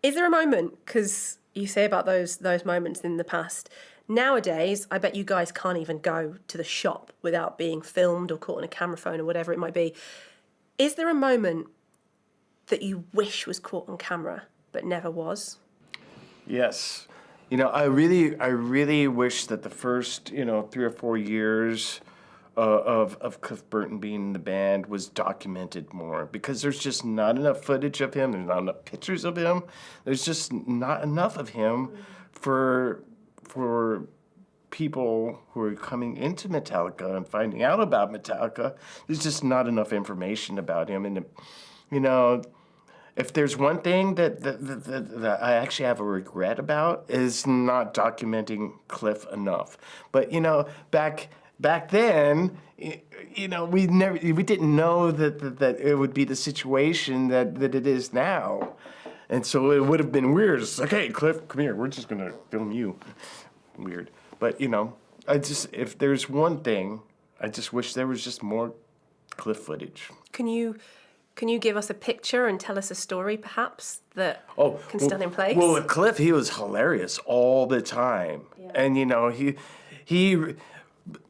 Is there a moment, because you say about those moments in the past, nowadays, I bet you guys can't even go to the shop without being filmed or caught on a camera phone or whatever it might be. Is there a moment that you wish was caught on camera but never was? Yes. I really wish that the first, 3 or 4 years of Cliff Burton being in the band was documented more, because there's just not enough footage of him. There's not enough pictures of him. There's just not enough of him for people who are coming into Metallica and finding out about Metallica. There's just not enough information about him. And, if there's one thing that I actually have a regret about, is not documenting Cliff enough. But back then, we didn't know that it would be the situation that it is now, and so it would have been weird. It's like, hey, Cliff, come here. We're just gonna film you. Weird, but if there's one thing, I just wish there was just more Cliff footage. Can you give us a picture and tell us a story, perhaps, that can stand in place? Well, with Cliff, he was hilarious all the time. Yeah. And, he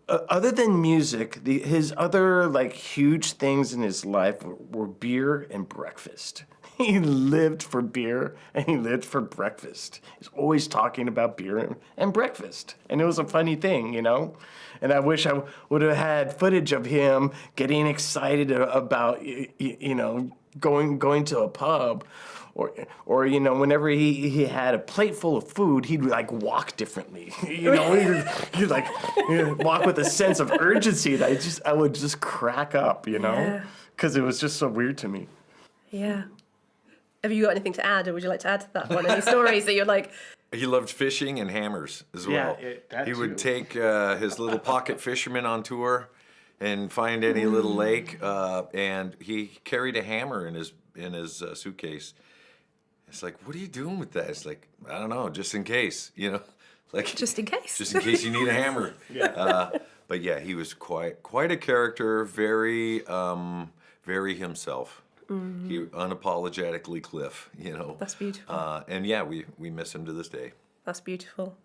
other than music, his other, huge things in his life were beer and breakfast. He lived for beer and he lived for breakfast. He's always talking about beer and breakfast. And it was a funny thing, And I wish I would have had footage of him getting excited about, going to a pub, or whenever he had a plate full of food, he'd walk differently. He'd walk with a sense of urgency that I would just crack up, because it was just so weird to me. Yeah. Have you got anything to add, or would you like to add to that one? Any stories that you're like? He loved fishing and hammers as well. Yeah, he would take his little pocket fisherman on tour and find any little lake, and he carried a hammer in his suitcase. It's like, what are you doing with that? It's like, I don't know, just in case, Just in case. Just in case you need a hammer. Yeah. But yeah, he was quite a character, very himself. Mm-hmm. He unapologetically Cliff, That's beautiful. And yeah, we miss him to this day. That's beautiful.